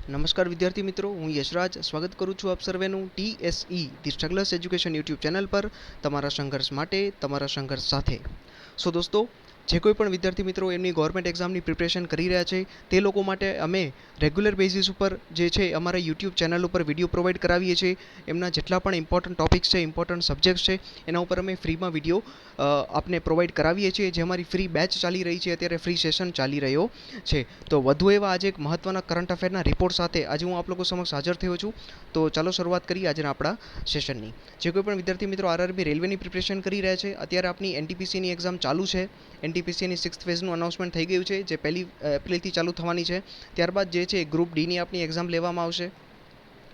નમસ્કાર વિદ્યાર્થી મિત્રો, હું યશરાજ સ્વાગત કરું છું આપ સર્વેનું TSE the strugglers education YouTube channel પર તમારા સંઘર્ષ માટે, તમારા સંઘર્ષ સાથે. સો દોસ્તો, જે કોઈ પણ વિદ્યાર્થી મિત્રો એમની ગવર્મેન્ટ એક્ઝામની પ્રિપરેશન કરી રહ્યા છે તે લોકો માટે અમે રેગ્યુલર બેઝિસ ઉપર જે છે અમારા યુટ્યુબ ચેનલ ઉપર વિડીયો પ્રોવાઈડ કરાવીએ છીએ. એમના જેટલા પણ ઇમ્પોર્ટન્ટ ટોપિક્સ છે, ઇમ્પોર્ટન્ટ સબ્જેક્ટ્સ છે, એના ઉપર અમે ફ્રીમાં વિડીયો આપને પ્રોવાઈડ કરાવીએ છીએ. જે અમારી ફ્રી બેચ ચાલી રહી છે, અત્યારે ફ્રી સેશન ચાલી રહ્યો છે. તો વધુ એવા આજે એક મહત્ત્વના કરંટ અફેરના રિપોર્ટ સાથે આજે હું આપ લોકો સમક્ષ હાજર થયો છું. તો ચાલો શરૂઆત કરીએ આજના આપણા સેશનની. જે કોઈ પણ વિદ્યાર્થી મિત્રો આરઆરબી રેલવેની પ્રિપરેશન કરી રહ્યા છે, અત્યારે આપણી એનટીપીસીની એક્ઝામ ચાલુ છે. એનટીપીસીની 6th ફેઝનું અનાઉન્સમેન્ટ થઈ ગયું છે, જે 1 એપ્રિલથી ચાલુ થવાની છે. ત્યારબાદ જે છે ગ્રુપ ડીની આપણી એક્ઝામ લેવામાં આવશે.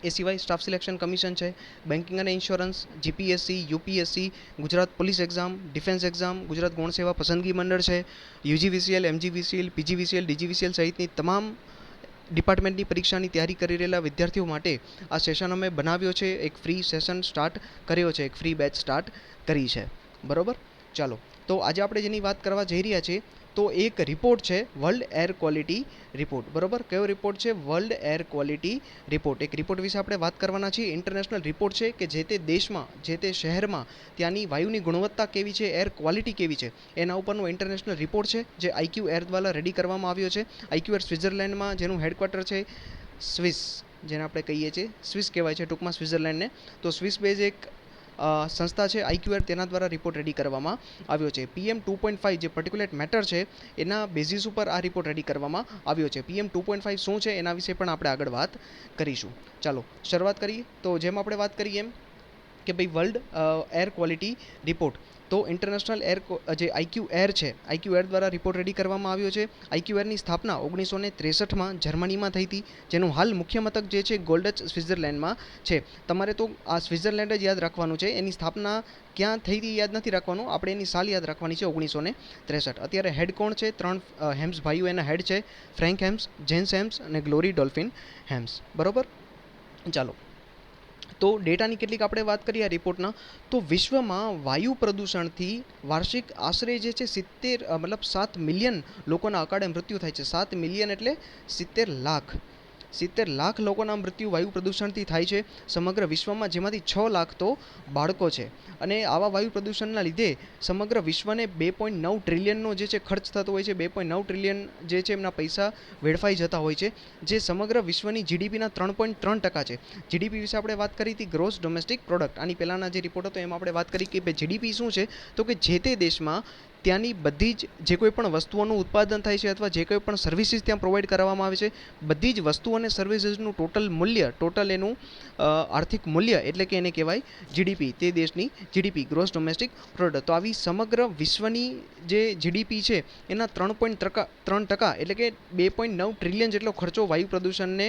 એ સિવાય સ્ટાફ સિલેક્શન કમિશન છે, બેન્કિંગ અને insurance, GPSC, UPSC, Gujarat police exam, defence exam, Gujarat ગૌણ સેવા પસંદગી મંડળ છે, યુજીવીસીએલ, એમજીવીસીએલ, પીજીવીસીએલ, ડીજીવીસીએલ સહિતની તમામ ડિપાર્ટમેન્ટની પરીક્ષાની તૈયારી કરી રહેલા વિદ્યાર્થીઓ માટે આ સેશન અમે બનાવ્યો છે. એક ફ્રી સેશન સ્ટાર્ટ કર્યો છે, એક ફ્રી બેચ સ્ટાર્ટ કરી છે. બરાબર, ચાલો. તો આજે આપણે જેની વાત કરવા જઈ રહ્યા છીએ તો એક રિપોર્ટ છે વર્લ્ડ એર ક્વોલિટી રિપોર્ટ. બરાબર, કયો રિપોર્ટ છે? World air quality report. એક રિપોર્ટ વિશે આપણે વાત કરવાના છીએ. ઇન્ટરનેશનલ રિપોર્ટ છે કે જે તે દેશમાં, જે તે શહેરમાં ત્યાંની વાયુની ગુણવત્તા કેવી છે, એર ક્વોલિટી કેવી છે, એના ઉપરનો ઇન્ટરનેશનલ રિપોર્ટ છે જે આઈક્યુ એર દ્વારા રેડી કરવામાં આવ્યો છે. આઈક્યુ એર સ્વિટ્ઝરલેન્ડમાં, જેનું હેડક્વાર્ટર છે સ્વિસ, જેને આપણે કહીએ છીએ સ્વિસ કહેવાય છે ટૂંકમાં સ્વિટ્ઝરલેન્ડને. તો સ્વિસ બેઝ એક સંસ્થા છે આઈક્યુઆર, તેના દ્વારા રિપોર્ટ રેડી કરવામાં આવ્યો છે. PM2.5 જે પર્ટિક્યુલેટ મેટર છે એના બેઝિસ ઉપર આ રિપોર્ટ રેડી કરવામાં આવ્યો છે. PM2.5 શું છે એના વિશે પણ આપણે આગળ વાત કરીશું. ચાલો શરૂઆત કરીએ. તો જેમ આપણે વાત કરીએ એમ કે ભાઈ વર્લ્ડ એર ક્વોલિટી રિપોર્ટ, તો ઇન્ટરનેશનલ એર જે આઈક્યુ એર છે, આઈક્યુ એર દ્વારા રિપોર્ટ રેડી કરવામાં આવ્યો છે. આઈક્યુ એરની સ્થાપના 1963માં જર્મનીમાં થઈ હતી, જેનું હાલ મુખ્ય મથક જે છે ગોલ્ડચ સ્વિટ્ઝરલેન્ડમાં છે. તમારે તો આ સ્વિટ્ઝરલેન્ડ જ યાદ રાખવાનું છે, એની સ્થાપના ક્યાં થઈ હતી યાદ નથી રાખવાનું, આપણે એની સાલ યાદ રાખવાની છે 1963. અત્યારે હેડ કોણ છે? 3 હેમ્સ ભાઈઓ એના હેડ છે, ફ્રેન્ક હેમ્સ, જેન્સ હેમ્સ અને ગ્લોરી ડોલ્ફિન હેમ્સ. બરાબર, ચાલો. તો ડેટાની કેટલીક આપણે વાત કરીએ આ રિપોર્ટના, તો વિશ્વમાં વાયુ પ્રદૂષણથી વાર્ષિક આશરે જે છે 7 મિલિયન લોકોના અકાળે મૃત્યુ થાય છે. 7 મિલિયન એટલે 70 લાખ લોકોના મૃત્યુ વાયુ પ્રદૂષણથી થાય છે સમગ્ર વિશ્વમાં, જેમાંથી 6 લાખ તો બાળકો છે. અને આવા વાયુ પ્રદૂષણના લીધે સમગ્ર વિશ્વને 2.9 ટ્રિલિયનનો જે છે ખર્ચ થતો હોય છે. 2.9 ટ્રિલિયન જે છે એમના પૈસા વેડફાઈ જતા હોય છે, જે સમગ્ર વિશ્વની જીડીપીના 3.3% છે. જીડીપી વિશે આપણે વાત કરી હતી, ગ્રોસ ડોમેસ્ટિક પ્રોડક્ટ. આની પહેલાંના જે રિપોર્ટ હતો એમાં આપણે વાત કરી કે જીડીપી શું છે, તો કે જે તે દેશમાં ત્યાંની બધી જ જે કોઈ પણ વસ્તુઓનું ઉત્પાદન થાય છે અથવા જે કોઈ પણ સર્વિસીસ ત્યાં પ્રોવાઈડ કરવામાં આવે છે, બધી જ વસ્તુ અને સર્વિસીસનું ટોટલ મૂલ્ય, ટોટલ એનું આર્થિક મૂલ્ય એટલે કે એને કહેવાય જીડીપી, તે દેશની જીડીપી, ગ્રોસ ડોમેસ્ટિક પ્રોડક્ટ. તો આવી સમગ્ર વિશ્વની જે જીડીપી છે એના 3.3% એટલે કે 2.9 ટ્રિલિયન જેટલો ખર્ચો વાયુ પ્રદૂષણને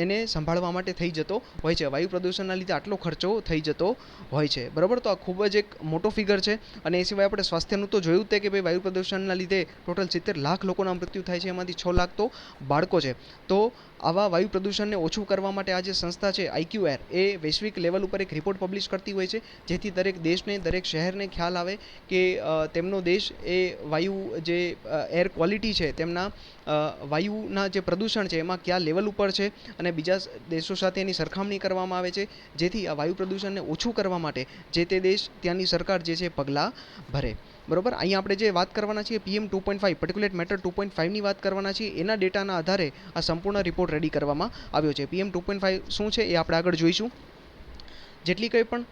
એને સંભાળવા માટે થઈ જતો હોય છે. વાયુ પ્રદૂષણના લીધે આટલો ખર્ચો થઈ જતો હોય છે. બરાબર, તો આ ખૂબ જ એક મોટો ફિગર છે. અને એ સિવાય આપણે સ્વાસ્થ્યનું તો જોયું જ તે કે ભાઈ વાયુ પ્રદૂષણના લીધે ટોટલ 70 લાખ લોકોના મૃત્યુ થાય છે, એમાંથી 6 લાખ તો બાળકો છે. તો આવા વાયુ પ્રદૂષણને ઓછું કરવા માટે આ જે સંસ્થા છે આઈક્યુ એર, એ વૈશ્વિક લેવલ ઉપર એક રિપોર્ટ પબ્લિશ કરતી હોય છે, જેથી દરેક દેશને, દરેક શહેરને ખ્યાલ આવે કે તેમનો દેશ એ વાયુ જે એર ક્વોલિટી છે, તેમના વાયુના જે પ્રદૂષણ છે એમાં કયા લેવલ ઉપર છે અને બીજા દેશો સાથે એની સરખામણી કરવામાં આવે છે, જેથી આ વાયુ પ્રદૂષણને ઓછું કરવા માટે જે તે દેશ, ત્યાંની સરકાર જે છે પગલાં ભરે. બરાબર, અહીંયા આપણે જે વાત કરવાના છીએ PM2.5 પર્ટિક્યુલેટ મેટર 2.5ની વાત કરવાના છીએ. એના ડેટાના આધારે આ સંપૂર્ણ રિપોર્ટ રેડી કરવામાં આવ્યો છે. PM2.5 શું છે એ આપણે આગળ જોઈશું. જેટલી કંઈ પણ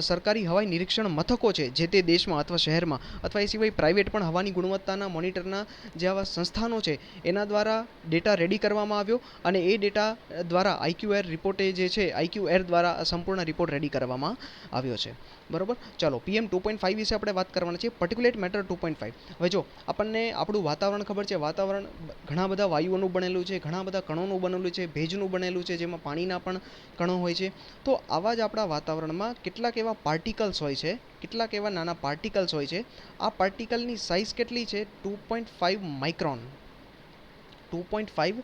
સરકારી હવાઈ નિરીક્ષણ મથકો છે જે તે દેશમાં અથવા શહેરમાં, અથવા એ સિવાય પ્રાઇવેટ પણ હવાની ગુણવત્તાના મોનિટરના જે આવા સંસ્થાનો છે એના દ્વારા ડેટા રેડી કરવામાં આવ્યો, અને એ ડેટા દ્વારા આઈક્યુ એર રિપોર્ટે જે છે આઈક્યુ એર દ્વારા સંપૂર્ણ રિપોર્ટ રેડી કરવામાં આવ્યો છે. બરાબર, ચાલો PM2.5 વિશે આપણે વાત કરવાના છીએ, પર્ટિક્યુલેટ મેટર 2.5. હવે જો આપણને આપણું વાતાવરણ ખબર છે, વાતાવરણ ઘણા બધા વાયુઓનું બનેલું છે, ઘણા બધા કણોનું બનેલું છે, ભેજનું બનેલું છે, જેમાં પાણીના પણ કણો હોય છે. તો આવા જ આપણા વાતાવરણમાં કેટલાક એવા પાર્ટિકલ્સ હોય છે, કેટલાક એવા નાના પાર્ટિકલ્સ હોય છે. આ પાર્ટિકલની સાઇઝ કેટલી છે? 2.5 માઇક્રોન. 2.5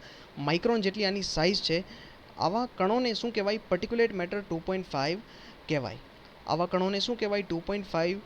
માઇક્રોન જેટલી આની સાઇઝ છે. આવા કણોને શું કહેવાય? પર્ટિક્યુલેટ મેટર 2.5 કહેવાય. આવા કણોને શું કહેવાય? 2.5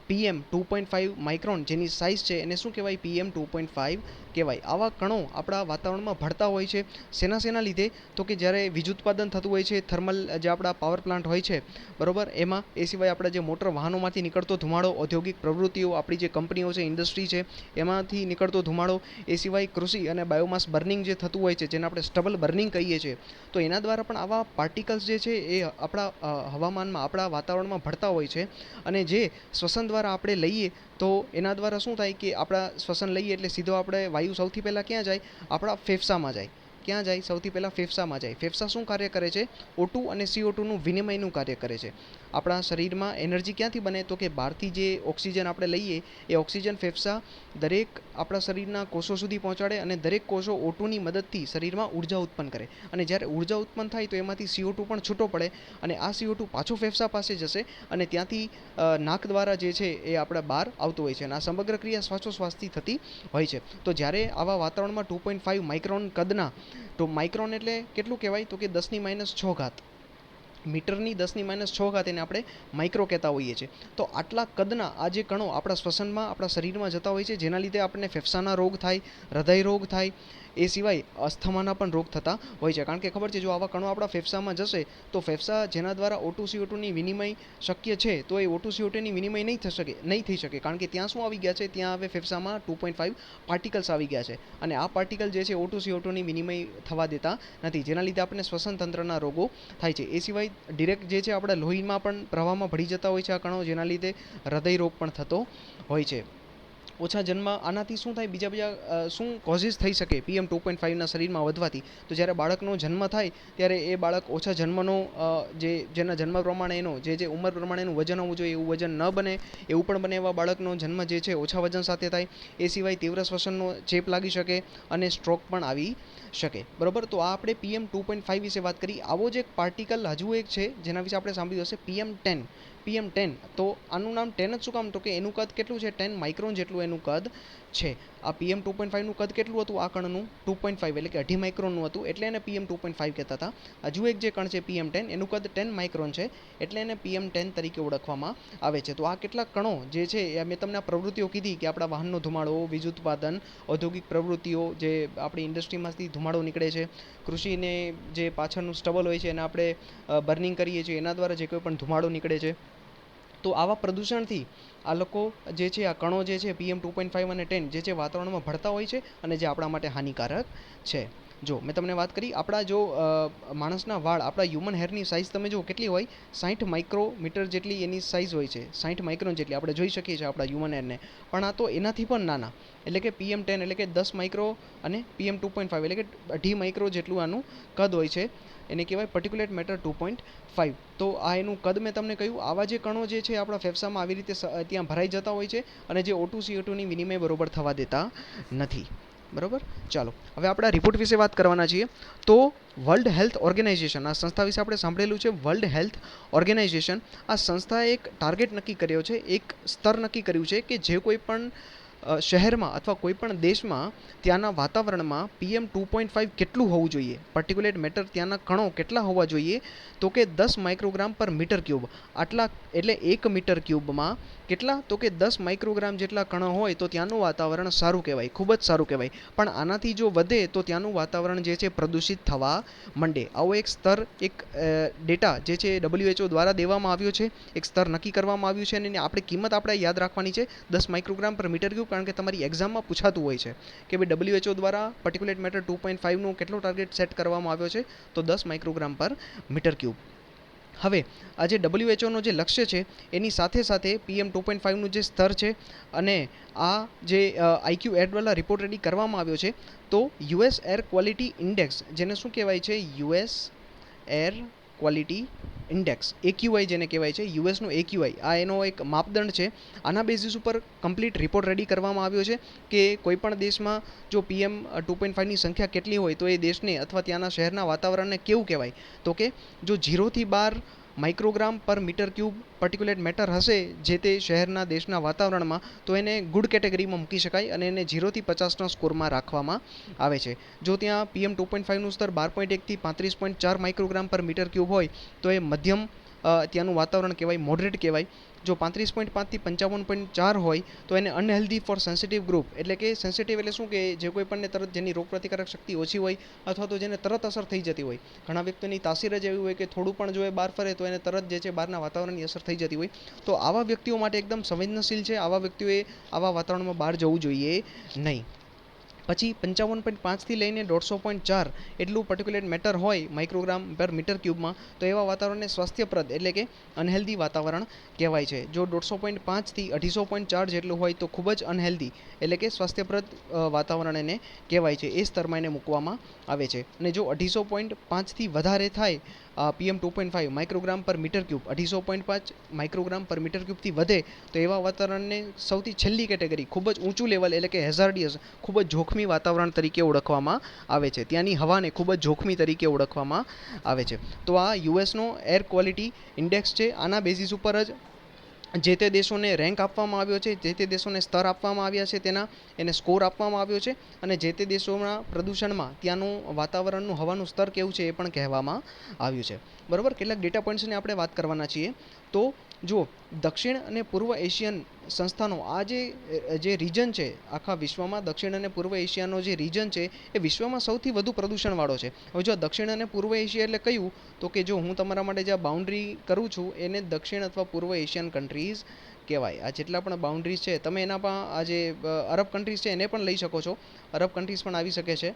PM 2.5 માઇક્રોન જેની સાઇઝ છે એને શું કહેવાય? PM 2.5 કહેવાય. આવા કણો આપણા વાતાવરણમાં ભળતા હોય છે. શેના લીધે? તો કે જ્યારે વીજ ઉત્પાદન થતું હોય છે, થર્મલ જે આપણા પાવર પ્લાન્ટ હોય છે, બરાબર, એમાં. એ સિવાય આપણા જે મોટર વાહનોમાંથી નીકળતો ધુમાડો, ઔદ્યોગિક પ્રવૃત્તિઓ, આપણી જે કંપનીઓ છે, ઇન્ડસ્ટ્રી છે, એમાંથી નીકળતો ધુમાડો, એ સિવાય કૃષિ અને બાયોમાસ બર્નિંગ જે થતું હોય છે, જેને આપણે સ્ટબલ બર્નિંગ કહીએ છીએ, તો એના દ્વારા પણ આવા પાર્ટિકલ્સ જે છે એ આપણા હવામાનમાં, આપણા વાતાવરણમાં ભળતા હોય છે. અને જે શ્વસન દ્વારા આપણે લઈએ તો એના દ્વારા શું થાય કે આપણા શ્વસન લઈએ એટલે સીધો આપણે વાયુ સૌથી પહેલાં ક્યાં જાય? આપણા ફેફસામાં જાય. ક્યાં જાય? સૌથી પહેલાં ફેફસામાં જાય. ફેફસા શું કાર્ય કરે છે? O2 અને CO2નું વિનિમયનું કાર્ય કરે છે. આપણા શરીરમાં એનર્જી ક્યાંથી બને? તો કે બહારથી જે ઓક્સિજન આપણે લઈએ એ ઓક્સિજન ફેફસા દરેક આપણા શરીરના કોષો સુધી પહોંચાડે અને દરેક કોષો O2ની મદદથી શરીરમાં ઉર્જા ઉત્પન્ન કરે. અને જ્યારે ઉર્જા ઉત્પન્ન થાય તો એમાંથી CO2 પણ છૂટો પડે અને આ CO2 પાછો ફેફસા પાસે જશે અને ત્યાંથી નાક દ્વારા જે છે એ આપણા બહાર આવતું હોય છે. અને આ સમગ્ર ક્રિયા શ્વાસોશ્વાસથી થતી હોય છે. તો જ્યારે આવા વાતાવરણમાં 2.5 માઇક્રોન કદના, તો માઇક્રોન એટલે કેટલું કહેવાય? તો કે 10⁻6 ઘાત, મીટરની 10⁻6 ઘાત એને આપણે માઇક્રો કહેતા હોઈએ છીએ. તો આટલા કદના આ જે કણો આપણા શ્વસનમાં, આપણા શરીરમાં જતા હોય છે, જેના લીધે આપણને ફેફસાના રોગ થાય, હૃદય રોગ થાય, એ સિવાય અસ્થમાના પણ રોગ થતા હોય છે. કારણ કે ખબર છે, જો આવા કણો આપણા ફેફસામાં જશે તો ફેફસા જેના દ્વારા O2 CO2ની વિનિમય શક્ય છે, તો એ O2 CO2ની વિનિમય નહીં થઈ શકે. કારણ કે ત્યાં શું આવી ગયા છે? ત્યાં હવે ફેફસામાં 2.5 પાર્ટિકલ્સ આવી ગયા છે અને આ પાર્ટિકલ જે છે O2 CO2ની વિનિમય થવા દેતા નથી, જેના લીધે આપણને શ્વસન તંત્રના રોગો થાય છે. એ સિવાય ડિરેક્ટ જે છે આપણા લોહીમાં પણ પ્રવાહમાં ભળી જતા હોય છે આ કણો, જેના લીધે હૃદય રોગ પણ થતો હોય છે. ઓછા જન્મ, આનાથી શું થાય? બીજા શું કોઝિસ થઈ શકે PM2.5ના શરીરમાં વધવાથી? તો જ્યારે બાળકનો જન્મ થાય ત્યારે એ બાળક ઓછા જન્મનો જેના જન્મ પ્રમાણે એનો જે ઉંમર પ્રમાણે એનું વજન હોવું જોઈએ એવું વજન ન બને, એવું પણ બને એવા બાળકનો જન્મ જે છે ઓછા વજન સાથે થાય. એ સિવાય તીવ્ર શ્વસનનો ચેપ લાગી શકે અને સ્ટ્રોક પણ આવી શકે. બરાબર, તો આ આપણે PM2.5 વિશે વાત કરી. આવો જ એક પાર્ટિકલ હજુ એક છે જેના વિશે આપણે સાંભળ્યું હશે, PM10. તો આનું નામ 10 જ શું કામ? તો કે એનું કદ કેટલું છે? 10 માઇક્રોન જેટલું એનું કદ છે. આ PM2.5નું કદ કેટલું હતું? આ કણનું 2.5 એટલે કે 2.5 માઇક્રોનનું હતું, એટલે એને PM2.5 કહેતા હતા. હજુ એક જે કણ છે PM10, એનું કદ 10 માઇક્રોન છે, એટલે એને PM10 તરીકે ઓળખવામાં આવે છે. તો આ કેટલાક કણો જે છે એ મેં તમને આ પ્રવૃત્તિઓ કીધી કે આપણા વાહનનો ધુમાડો, વીજ ઉત્પાદન, ઔદ્યોગિક પ્રવૃત્તિઓ, જે આપણી ઇન્ડસ્ટ્રીમાંથી ધુમાડો નીકળે છે, કૃષિને જે પાછળનું સ્ટબલ હોય છે એને આપણે બર્નિંગ કરીએ છીએ, એના દ્વારા જે કોઈ પણ ધુમાડો નીકળે છે. તો આવા પ્રદૂષણથી આ લોકો જે છે, આ કણો જે છે PM2.5 અને 10 જે છે વાતાવરણમાં ભળતા હોય છે અને જે આપણા માટે હાનિકારક છે. જો મેં તમને વાત કરી, આપણા જો માણસના વાળ, આપણા હ્યુમન હેરની સાઇઝ તમે જુઓ કેટલી હોય? 60 માઇક્રોમીટર જેટલી એની સાઇઝ હોય છે, 60 માઇક્રોન જેટલી આપણે જોઈ શકીએ છીએ આપણા હ્યુમન હેરને. પણ આ તો એનાથી પણ નાના, એટલે કે PM10 એટલે કે 10 માઇક્રો અને PM2.5 એટલે કે 2.5 માઇક્રો જેટલું આનું કદ હોય છે. એને કહેવાય પર્ટિક્યુલેટ મેટર 2.5. તો આ એનું કદ મેં તમને કહ્યું. આવા જે કણો જે છે આપણા ફેફસામાં આવી રીતે ત્યાં ભરાઈ જતા હોય છે અને જે O2 CO2ની વિનિમય બરોબર થવા દેતા નથી. બરાબર, ચાલો હવે આપણે આ રિપોર્ટ વિશે વાત કરવાના છીએ. તો વર્લ્ડ હેલ્થ ઓર્ગેનાઇઝેશન, આ સંસ્થા વિશે આપણે સાંભળેલું છે, વર્લ્ડ હેલ્થ ઓર્ગેનાઇઝેશન. આ સંસ્થાએ એક ટાર્ગેટ નક્કી કર્યો છે, એક સ્તર નક્કી કર્યું છે કે જે કોઈ પણ શહેરમાં અથવા કોઈ પણ દેશમાં ત્યાંના વાતાવરણમાં PM2.5 કેટલું હોવું જોઈએ, પર્ટિક્યુલેટ મેટર ત્યાંના કણો કેટલા હોવા જોઈએ? તો કે 10 માઇક્રોગ્રામ પર મીટર ક્યુબ. આટલા એટલે 1 મીટર ક્યુબમાં કેટલા? તો કે 10 માઇક્રોગ્રામ જેટલા કણો હોય તો ત્યાંનું વાતાવરણ સારું કહેવાય, ખૂબ જ સારું કહેવાય. પણ આનાથી જો વધે તો ત્યાંનું વાતાવરણ જે છે પ્રદૂષિત થવા માંડે. આવો એક સ્તર, એક ડેટા જે છે WHO દ્વારા દેવામાં આવ્યો છે, એક સ્તર નક્કી કરવામાં આવ્યું છે અને એની આપણે કિંમત આપણે યાદ રાખવાની છે, 10 માઇક્રોગ્રામ પર મીટર ક્યુબ. કારણ કે તમારી એક્ઝામમાં પૂછાતું હોય છે કે ભાઈ WHO દ્વારા પર્ટિક્યુલેટ મેટર 2.5નું કેટલો ટાર્ગેટ સેટ કરવામાં આવ્યો છે? તો 10 માઇક્રોગ્રામ પર મીટર ક્યુબ. હવે આ જે WHOનો જે લક્ષ્ય છે એની સાથે સાથે PM2.5નું જે સ્તર છે અને આ જે IQ એડવાળા રિપોર્ટ રેડી કરવામાં આવ્યો છે, તો US એર ક્વોલિટી ઇન્ડેક્સ, જેને શું કહેવાય છે? US air quality index, AQI જેને કહેવાય છે, યુએસનું AQI, આ એનો એક માપદંડ છે. આના બેઝિસ ઉપર કમ્પ્લીટ રિપોર્ટ રેડી કરવામાં આવ્યો છે કે કોઈપણ દેશમાં જો PM2.5ની સંખ્યા કેટલી હોય તો એ દેશને અથવા ત્યાંના શહેરના વાતાવરણને કેવું કહેવાય? તો કે જો 0 થી 12 માઇક્રોગ્રામ પર મીટર ક્યુબ પર્ટિક્યુલેટ મેટર હશે જે તે શહેરના દેશના વાતાવરણમાં, તો એને ગુડ કેટેગરીમાં મૂકી શકાય અને એને 0 થી 50ના સ્કોરમાં રાખવામાં આવે છે. જો ત્યાં PM2.5નું સ્તર 12.1 થી 35.4 માઇક્રોગ્રામ પર મીટર ક્યુબ હોય તો એ મધ્યમ ત્યાંનું વાતાવરણ કહેવાય, મોડરેટ કહેવાય. જો 35.5 થી 55.4 હોય તો એને અનહેલ્ધી ફોર સેન્સિટિવ ગ્રુપ, એટલે કે સેન્સિટિવ એટલે શું કે જે કોઈ પણને તરત જેની રોગ પ્રતિકારક શક્તિ ઓછી હોય અથવા તો જેને તરત અસર થઈ જતી હોય. ઘણા વ્યક્તિની તાસીર જ એવી હોય કે થોડું પણ જો એ બહાર ફરે તો એને તરત જે છે બહારના વાતાવરણની અસર થઈ જતી હોય. તો આવા વ્યક્તિઓ માટે એકદમ સંવેદનશીલ છે. આવા વ્યક્તિઓએ આવા વાતાવરણમાં બહાર જવું જોઈએ નહીં. પછી 55.5 થી લઈને 150.4 એટલું પર્ટિક્યુલેટ મેટર હોય માઇક્રોગ્રામ પર મીટર ક્યુબમાં, તો એવા વાતાવરણને સ્વાસ્થ્યપ્રદ એટલે કે અનહેલ્ધી વાતાવરણ કહેવાય છે. જો 150.5 થી 250.4 જેટલું હોય તો ખૂબ જ અનહેલ્ધી એટલે કે સ્વાસ્થ્યપ્રદ વાતાવરણ એને કહેવાય છે. એ સ્તરમાં એને મૂકવામાં આવે છે. અને જો 250.5 થી વધારે થાય PM 2.5 માઇક્રોગ્રામ પર મીટર ક્યુબ, 250.5 માઇક્રોગ્રામ પર મીટર ક્યુબથી વધે તો એવા વાતાવરણને સૌથી છેલ્લી કેટેગરી, ખૂબ જ ઊંચું લેવલ એટલે કે હેઝાર્ડિયસ, ખૂબ જ જોખમી વાતાવરણ તરીકે ઓળખવામાં આવે છે. ત્યાંની હવાને ખૂબ જ જોખમી તરીકે ઓળખવામાં આવે છે. તો આ યુએસનો એર ક્વોલિટી ઇન્ડેક્સ છે. આના બેઝિસ ઉપર જ જે તે દેશોને રેન્ક આપવામાં આવ્યો છે, જે તે દેશોને સ્તર આપવામાં આવ્યા છે, તેના એને સ્કોર આપવામાં આવ્યો છે, અને જે તે દેશોના પ્રદૂષણમાં ત્યાંનું વાતાવરણનું હવાનું સ્તર કેવું છે એ પણ કહેવામાં આવ્યું છે. બરાબર, કેટલાક ડેટા પોઈન્ટ્સની આપણે વાત કરવાના છીએ. તો જો દક્ષિણ અને પૂર્વ એશિયન સંસ્થાનો આ જે રીજન છે આખા વિશ્વમાં, દક્ષિણ અને પૂર્વ એશિયાનો જે રીજન છે એ વિશ્વમાં સૌથી વધુ પ્રદૂષણવાળો છે. હવે જો દક્ષિણ અને પૂર્વ એશિયા એટલે કયું, તો કે જો હું તમારા માટે જે બાઉન્ડ્રી કરું છું એને દક્ષિણ અથવા પૂર્વ એશિયન કન્ટ્રીઝ કહેવાય. આ જેટલા પણ બાઉન્ડ્રીઝ છે તમે એના પણ આ જે અરબ કન્ટ્રીઝ છે એને પણ લઈ શકો છો, અરબ કન્ટ્રીઝ પણ આવી શકે છે.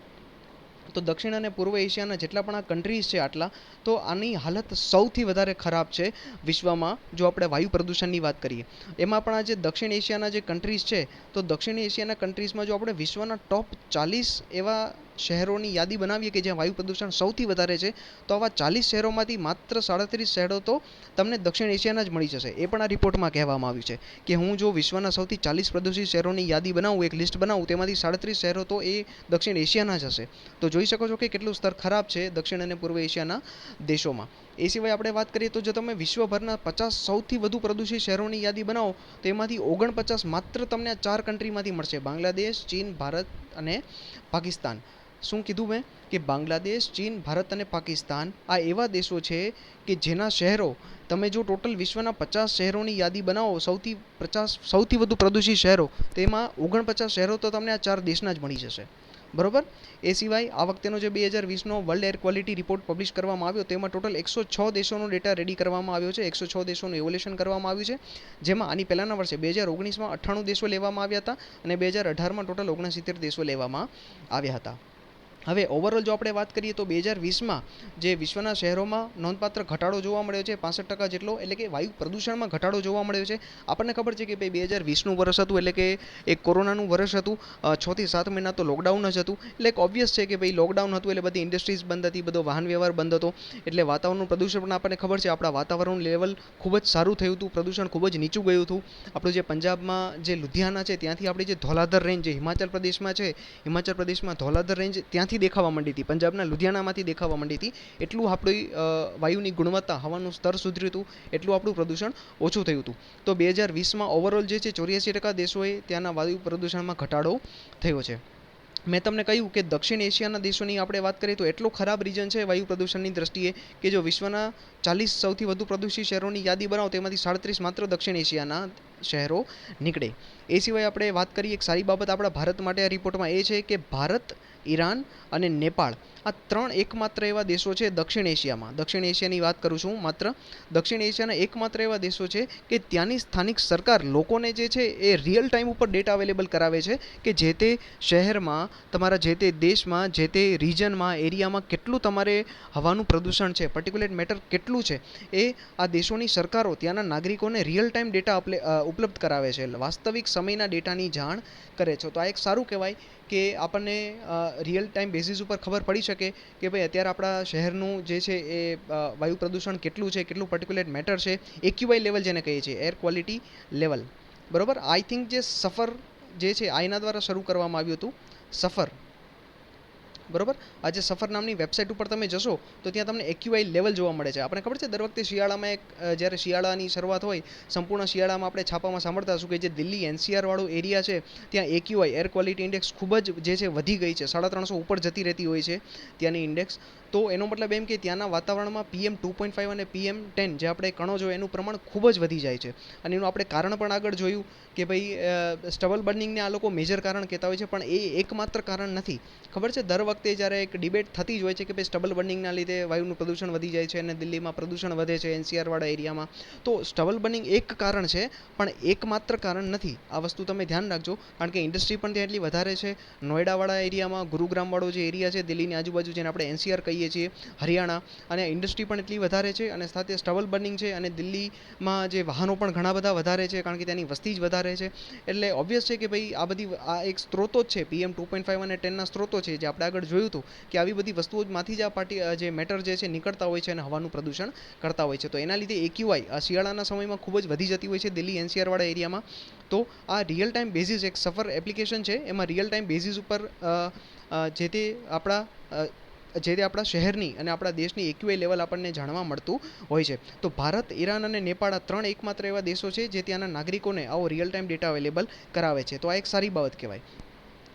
તો દક્ષિણ અને પૂર્વ એશિયાના જેટલા પણ આ કન્ટ્રીઝ છે આટલા, તો આની હાલત સૌથી વધારે ખરાબ છે વિશ્વમાં. જો આપણે વાયુ પ્રદૂષણની વાત કરીએ એમાં પણ આ જે દક્ષિણ એશિયાના જે કન્ટ્રીઝ છે, તો દક્ષિણ એશિયાના કન્ટ્રીઝમાં જો આપણે વિશ્વના ટોપ 40 એવા શહેરોની યાદી બનાવીએ કે જ્યાં વાયુ પ્રદૂષણ સૌથી વધારે છે, તો આવા 40 શહેરોમાંથી માત્ર 37 શહેરો તો તમને દક્ષિણ એશિયાના જ મળી જશે. એ પણ આ રિપોર્ટમાં કહેવામાં આવ્યું છે કે હું જો વિશ્વના સૌથી 40 પ્રદૂષિત શહેરોની યાદી બનાવું, એક લિસ્ટ બનાવું, તેમાંથી 37 શહેરો તો એ દક્ષિણ એશિયાના જ હશે. તો જોઈ શકો છો કે કેટલું સ્તર ખરાબ છે દક્ષિણ અને પૂર્વ એશિયાના દેશોમાં. એ સિવાય આપણે વાત કરીએ તો જો તમે વિશ્વભરના 50 સૌથી વધુ પ્રદૂષિત શહેરોની યાદી બનાવો તો એમાંથી 49 માત્ર તમને આ 4 કન્ટ્રીમાંથી મળશે: બાંગ્લાદેશ, ચીન, ભારત અને પાકિસ્તાન. શું કીધું મેં કે બાંગ્લાદેશ, ચીન, ભારત અને પાકિસ્તાન આ એવા દેશો છે કે જેના શહેરો, તમે જો ટોટલ વિશ્વના 50 શહેરોની યાદી બનાવો, 50 સૌથી વધુ પ્રદૂષિત શહેરો, તેમાં 49 શહેરો તો તમને આ 4 દેશના જ મળી જશે. બરોબર. એ સિવાય આ વખતેનો જે 2020નો world air quality report publish કરવામાં આવ્યો તેમાં ટોટલ 106 દેશોનો ડેટા રેડી કરવામાં આવ્યો છે. 106 દેશોનું ઇવોલ્યુશન કરવામાં આવ્યું છે, જેમાં આની પહેલાંના વર્ષે 2019માં 98 દેશો લેવામાં આવ્યા હતા અને 2018માં ટોટલ 69 દેશો લેવામાં આવ્યા હતા. હવે ઓવરઓલ જો આપણે વાત કરીએ તો 2020માં જે વિશ્વના શહેરોમાં નોંધપાત્ર ઘટાડો જોવા મળ્યો છે, 65% જેટલો, એટલે કે વાયુ પ્રદૂષણમાં ઘટાડો જોવા મળ્યો છે. આપણને ખબર છે કે ભાઈ 2020નું વર્ષ હતું એટલે કે એક કોરોનાનું વર્ષ હતું, 6 થી 7 મહિના તો લોકડાઉન જ હતું. એટલે એક ઓબ્વિયસ છે કે ભાઈ લોકડાઉન હતું એટલે બધી ઇન્ડસ્ટ્રીઝ બંધ હતી, બધો વાહન વ્યવહાર બંધ હતો, એટલે વાતાવરણનું પ્રદૂષણ પણ આપણને ખબર છે આપણા વાતાવરણનું લેવલ ખૂબ જ સારું થયું હતું, પ્રદૂષણ ખૂબ જ નીચું ગયું હતું. આપણું જે પંજાબમાં જે લુધિયાના છે ત્યાંથી આપણી જે ધોલાધર રેન્જ જે હિમાચલ પ્રદેશમાં છે, હિમાચલ પ્રદેશમાં ધોલાધર રેન્જ ત્યાંથી દેખાવા માંડી હતી, પંજાબના લુધિયાણામાંથી દેખાવા માંડી હતી. એટલું આપણી વાયુની ગુણવત્તા, હવાનું સ્તર સુધર્યું હતું, એટલું આપણું પ્રદૂષણ ઓછું થયું હતું. તો 2020માં ઓવરઓલ જે છે 84% દેશોએ ત્યાંના વાયુ પ્રદૂષણમાં ઘટાડો થયો છે. મેં તમને કહ્યું કે દક્ષિણ એશિયાના દેશોની આપણે વાત કરીએ તો એટલો ખરાબ રીજન છે વાયુ પ્રદૂષણની દ્રષ્ટિએ કે જો વિશ્વના 40 સૌથી વધુ પ્રદૂષિત શહેરોની યાદી બનાવો તેમાંથી 37 માત્ર દક્ષિણ એશિયાના શહેરો નીકળે. એ સિવાય આપણે વાત કરીએ એક સારી બાબત આપણા ભારત માટે આ રિપોર્ટમાં એ છે કે ભારત, ઈરાન અને નેપાળ આ 3 એકમાત્ર એવા દેશો છે દક્ષિણ એશિયામાં, દક્ષિણ એશિયાની વાત કરું છું, માત્ર દક્ષિણ એશિયાના એકમાત્ર એવા દેશો છે કે ત્યાંની સ્થાનિક સરકાર લોકોને જે છે એ રિયલ ટાઈમ ઉપર ડેટા અવેલેબલ કરાવે છે કે જે તે શહેરમાં, તમારા જે તે દેશમાં, જે તે રિજનમાં, એરિયામાં કેટલું તમારે હવાનું પ્રદૂષણ છે, પર્ટિક્યુલેટ મેટર કેટલું છે, એ આ દેશોની સરકારો ત્યાંના નાગરિકોને રિયલ ટાઈમ ડેટા ઉપલબ્ધ કરાવે છે, વાસ્તવિક સમયના ડેટાની જાણ કરે છે. તો આ એક સારું કહેવાય કે આપણને રિયલ ટાઈમ બેઝિસ ઉપર ખબર પડી શકે કે ભાઈ અત્યારે આપણા શહેરનું જે છે એ વાયુ પ્રદૂષણ કેટલું છે, કેટલું પર્ટિક્યુલેટ મેટર છે, એક્યુઆઈ લેવલ જેને કહીએ છીએ, એર ક્વોલિટી લેવલ. બરોબર. આઈ થિંક જે સફર જે છે આઈના દ્વારા શરૂ કરવામાં આવ્યું હતું, સફર. બરોબર. આજે સફર નામની વેબસાઇટ ઉપર તમે જશો તો ત્યાં તમને એક્યુઆઈ લેવલ જોવા મળે છે. આપણે ખબર છે દર વખતે શિયાળામાં જ્યારે શિયાળાની શરૂઆત હોય, સંપૂર્ણ શિયાળામાં આપણે છાપામાં સાંભળતા હશું કે જે દિલ્હી NCR વાળો એરિયા છે ત્યાં એક્યુઆઈ એર ક્વોલિટી ઇન્ડેક્સ ખૂબ જ જે છે વધી ગઈ છે, 350 ઉપર જતી રહેતી હોય છે ત્યાંની ઇન્ડેક્સ. તો એનો મતલબ એમ કે ત્યાંના વાતાવરણમાં PM2.5 અને PM10 જે આપણે કણો જોઈએ એનું પ્રમાણ ખૂબ જ વધી જાય છે. અને એનું આપણે કારણ પણ આગળ જોયું કે ભાઈ સ્ટબલ બર્નિંગને આ લોકો મેજર કારણ કહેતા હોય છે, પણ એ એકમાત્ર કારણ નથી. ખબર છે, દર વખતે જ્યારે એક ડિબેટ થતી જ હોય છે કે ભાઈ સ્ટબલ બર્નિંગના લીધે વાયુનું પ્રદૂષણ વધી જાય છે અને દિલ્હીમાં પ્રદૂષણ વધે છે NCR વાળા એરિયામાં. તો સ્ટબલ બર્નિંગ એક કારણ છે, પણ એકમાત્ર કારણ નથી. આ વસ્તુ તમે ધ્યાન રાખજો, કારણ કે ઇન્ડસ્ટ્રી પણ ત્યાં એટલી વધારે છે. નોઈડાવાળા એરિયામાં, ગુરુગ્રામવાળો જે એરિયા છે દિલ્હીની આજુબાજુ, જેને આપણે NCR કહીએ છીએ, હરિયાણા, અને ઇન્ડસ્ટ્રી પણ એટલી વધારે છે અને સાથે સ્ટબલ બર્નિંગ છે. અને દિલ્હીમાં જે વાહનો પણ ઘણા બધા વધારે છે, કારણ કે ત્યાંની વસ્તી જ વધારે છે. એટલે ઓબ્વિયસ છે કે ભાઈ આ એક સ્ત્રોતો જ છે, PM2.5 અને 10ના સ્ત્રોતો છે, જે આપણે આગળ જોયું હતું કે આવી બધી વસ્તુઓમાંથી જ જે મેટર જે છે નીકળતા હોય છે અને હવાનું પ્રદૂષણ કરતા હોય છે. તો એના લીધે AQI આ શિયાળાના સમયમાં ખૂબ જ વધી જતી હોય છે દિલ્હી NCR વાળા એરિયામાં. તો આ રિયલ ટાઈમ બેઝિસ એક સફર એપ્લિકેશન છે, એમાં રિયલ ટાઈમ બેઝિસ ઉપર જે તે આપણા શહેરની અને આપણા દેશની AQI લેવલ આપણને જાણવા મળતું હોય છે. તો ભારત, ઈરાન અને નેપાળ આ 3 એકમાત્ર એવા દેશો છે જે ત્યાંના નાગરિકોને આવો રિયલ ટાઈમ ડેટા અવેલેબલ કરાવે છે. તો આ એક સારી બાબત કહેવાય.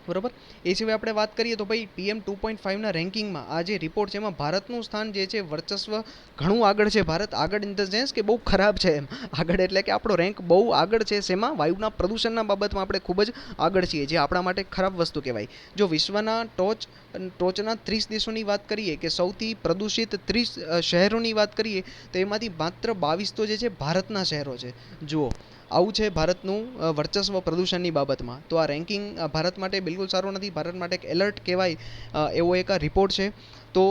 બરોબર. એ સિવાય આપણે વાત કરીએ તો ભાઈ PM2.5ના રેન્કિંગમાં આ જે રિપોર્ટ છે એમાં ભારતનું સ્થાન જે છે વર્ચસ્વ ઘણું આગળ છે. ભારત આગળ ઇન ધ સેન્સ કે બહુ ખરાબ છે એમ. આગળ એટલે કે આપણો રેન્ક બહુ આગળ છે. શેમાં? વાયુના પ્રદૂષણના બાબતમાં આપણે ખૂબ જ આગળ છીએ, જે આપણા માટે ખરાબ વસ્તુ કહેવાય. જો વિશ્વના ટોચના 30 દેશોની વાત કરીએ કે સૌથી પ્રદૂષિત 30 શહેરોની વાત કરીએ તો એમાંથી માત્ર 22 તો જે છે ભારતના શહેરો છે. જુઓ, આવું છે ભારતનું વર્ચસ્વ પ્રદૂષણની બાબતમાં. તો આ રેન્કિંગ ભારત માટે બિલકુલ સારું નથી. ભારત માટે એક એલર્ટ કહેવાય એવો એક આ રિપોર્ટ છે. તો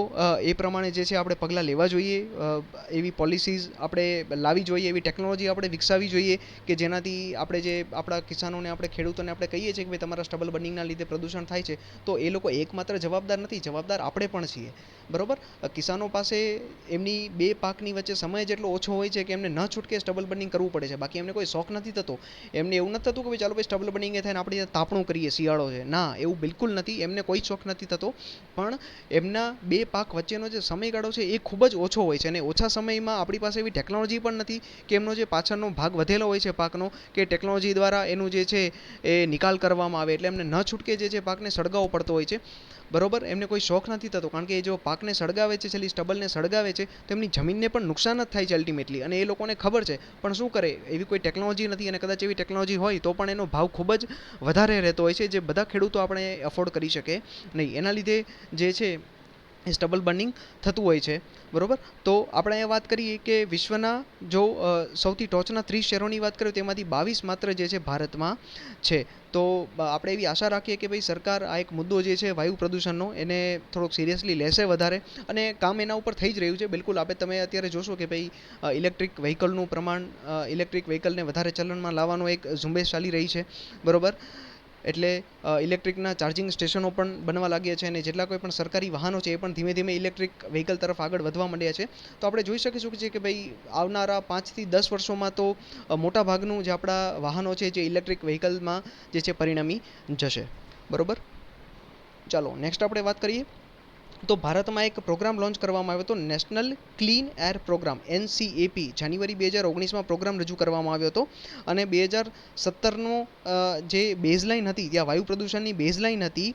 એ પ્રમાણે જે છે આપણે પગલાં લેવા જોઈએ, એવી પોલિસીઝ આપણે લાવવી જોઈએ, એવી ટેકનોલોજી આપણે વિકસાવવી જોઈએ કે જેનાથી આપણે જે આપણા કિસાનોને, આપણે ખેડૂતોને આપણે કહીએ છીએ કે ભાઈ તમારા સ્ટબલ બર્નિંગના લીધે પ્રદૂષણ થાય છે, તો એ લોકો એકમાત્ર જવાબદાર નથી, જવાબદાર આપણે પણ છીએ. બરોબર. કિસાનો પાસે એમની બે પાકની વચ્ચે સમય જેટલો ઓછો હોય છે કે એમને ન છૂટકે સ્ટબલ બર્નિંગ કરવું પડે છે. બાકી એમને કોઈ શોખ નથી થતો. એમને એવું નથી થતું કે ભાઈ ચાલો ભાઈ સ્ટબલ બર્નિંગ થાય ને આપણે તાપણું કરીએ, શિયાળો છે. ના, એવું બિલકુલ નથી. એમને કોઈ શોખ નથી થતો. પણ એમના બે પાક વચ્ચેનો જે સમયગાળો છે એ ખૂબ જ ઓછો હોય છે, અને ઓછા સમયમાં આપણી પાસે એવી ટેકનોલોજી પણ નથી કે એમનો જે પાછળનો ભાગ વધેલો હોય છે પાકનો, કે ટેકનોલોજી દ્વારા એનું જે છે એ નિકાલ કરવામાં આવે. એટલે એમને ન છૂટકે જે છે પાકને સળગાવવો પડતો હોય છે. બરોબર. એમને કોઈ શોખ નથી થતો, કારણ કે જો પાકને સળગાવે છે, છેલ્લી સ્ટબલને સળગાવે છે, તો એમની જમીનને પણ નુકસાન જ થાય છે અલ્ટિમેટલી, અને એ લોકોને ખબર છે. પણ શું કરે, એવી કોઈ ટેકનોલોજી નથી, અને કદાચ એવી ટેકનોલોજી હોય તો પણ એનો ભાવ ખૂબ જ વધારે રહેતો હોય છે, જે બધા ખેડૂતો આપણે અફોર્ડ કરી શકે નહીં. એના લીધે જે છે એ સ્ટબલ બર્નિંગ થતું હોય છે. બરોબર. તો આપણે અહીંયા વાત કરીએ કે વિશ્વના જો સૌથી ટોચના 30 શહેરોની વાત કરીએ તો એમાંથી 22 માત્ર જે છે ભારતમાં છે. તો આપણે એવી આશા રાખીએ કે ભાઈ સરકાર આ એક મુદ્દો જે છે વાયુ પ્રદૂષણનો એને થોડોક સિરિયસલી લેશે વધારે, અને કામ એના ઉપર થઈ જ રહ્યું છે. બિલકુલ. તમે અત્યારે જોશો કે ભાઈ ઇલેક્ટ્રિક વ્હીકલનું પ્રમાણ, ઇલેક્ટ્રિક વ્હીકલને વધારે ચલણમાં લાવવાનો એક ઝુંબેશ ચાલી રહી છે. બરોબર. એટલે ઇલેક્ટ્રિકના ચાર્જિંગ સ્ટેશનો પણ બનવા લાગ્યા છે, અને જેટલા કોઈ પણ સરકારી વાહનો છે એ પણ ધીમે ધીમે ઇલેક્ટ્રિક વ્હીકલ તરફ આગળ વધવા માંડ્યા છે. તો આપણે જોઈ શકીશું કે ભાઈ આવનારા 5 થી 10 વર્ષોમાં તો મોટા ભાગનું જે આપણા વાહનો છે જે ઇલેક્ટ્રિક વ્હીકલમાં જે છે પરિણમી જશે. બરોબર. ચાલો નેક્સ્ટ આપણે વાત કરીએ તો ભારતમાં એક પ્રોગ્રામ લોન્ચ કરવામાં આવ્યો હતો, national clean air programme, NCAP. જાન્યુઆરી 2019માં પ્રોગ્રામ રજૂ કરવામાં આવ્યો હતો, અને 2017નો જે બેઝલાઇન હતી, ત્યાં વાયુ પ્રદૂષણની બેઝલાઇન હતી,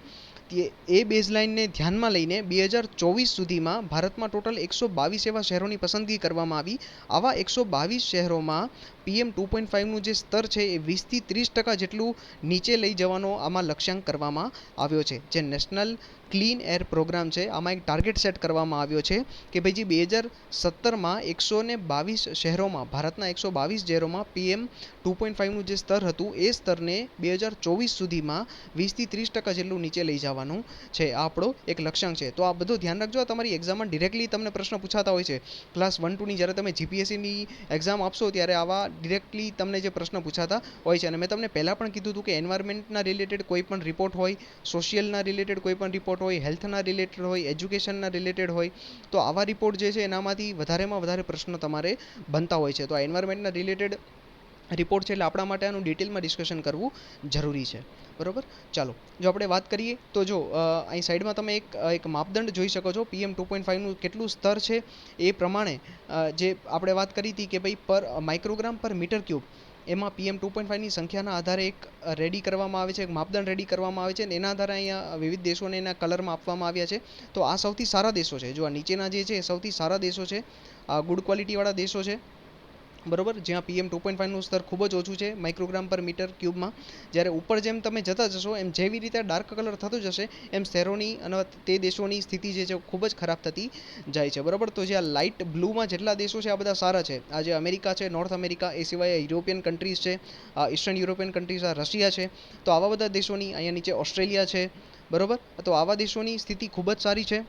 એ બેઝલાઇનને ધ્યાનમાં લઈને 2024 સુધીમાં ભારતમાં ટોટલ 122 એવા શહેરોની પસંદગી કરવામાં આવી. આવા 122 શહેરોમાં PM2.5નું જે સ્તર છે એ 20 થી 30% જેટલું નીચે લઈ જવાનો આમાં લક્ષ્યાંક કરવામાં આવ્યો છે. જે નેશનલ ક્લીન એર પ્રોગ્રામ છે, આમાં એક ટાર્ગેટ સેટ કરવામાં આવ્યો છે કે ભાઈ જે 2017માં 122 શહેરોમાં, ભારતના 122 શહેરોમાં PM2.5નું જે સ્તર હતું એ સ્તરને 2024 સુધીમાં 20 થી 30% જેટલું નીચે લઈ જવાનું છે. આ આપણો એક લક્ષ્યાંક છે. તો આ બધું ધ્યાન રાખજો. તમારી એક્ઝામમાં ડિરેક્ટલી તમને પ્રશ્ન પૂછાતા હોય છે. ક્લાસ 1-2ની જ્યારે તમે GPSCની એક્ઝામ આપશો ત્યારે આવા ડિરેક્ટલી તમને જે પ્રશ્ન પૂછાતા હોય છે. અને મેં તમને પહેલાં પણ કીધું હતું કે એન્વાયરમેન્ટના રિલેટેડ કોઈ પણ રિપોર્ટ હોય, સોશિયલના રિલેટેડ કોઈ પણ રિપોર્ટ હોય, હેલ્થના રિલેટેડ હોય, એજ્યુકેશનના રિલેટેડ હોય, તો આવા રિપોર્ટ જે છે એનામાંથી વધારેમાં વધારે પ્રશ્નો તમારે બનતા હોય છે. તો આ એન્વાયરમેન્ટના રિલેટેડ રિપોર્ટ છે, એટલે આપણા માટે આનું ડિટેલમાં ડિસ્કશન કરવું જરૂરી છે. બરોબર. ચાલો, જો આપણે વાત કરીએ તો જો અહીં સાઈડમાં તમે એક માપદંડ જોઈ શકો છો, PM2.5નું કેટલું સ્તર છે એ પ્રમાણે જે આપણે વાત કરી હતી કે ભાઈ પર માઇક્રોગ્રામ પર મીટર ક્યુબ, એમાં PM2.5ની સંખ્યાના આધારે એક રેડી કરવામાં આવે છે, એક માપદંડ રેડી કરવામાં આવે છે, અને એના આધારે અહીંયા વિવિધ દેશોને એના કલરમાં આપવામાં આવ્યા છે. તો આ સૌથી સારા દેશો છે. જો આ નીચેના જે છે સૌથી સારા દેશો છે, આ ગુડ ક્વોલિટીવાળા દેશો છે, બરોબર, જ્યાં PM2.5નું સ્તર ખૂબ જ ઓછું છે માઇક્રોગ્રામ પર મીટર ક્યુબમાં. જ્યારે ઉપર જેમ તમે જતા જશો એમ જેવી રીતે ડાર્ક કલર થતો જશે એમ શહેરોની અને તે દેશોની સ્થિતિ જે છે ખૂબ જ ખરાબ થતી જાય છે, બરોબર. તો જે આ લાઇટ બ્લુમાં જેટલા દેશો છે આ બધા સારા છે. આ જે અમેરિકા છે, નોર્થ અમેરિકા, એ સિવાય યુરોપિયન કન્ટ્રીઝ છે, ઈસ્ટર્ન યુરોપિયન કન્ટ્રીઝ, આ રશિયા છે. તો આવા બધા દેશોની, અહીંયા નીચે ઓસ્ટ્રેલિયા છે, બરોબર. તો આવા દેશોની સ્થિતિ ખૂબ જ સારી છે.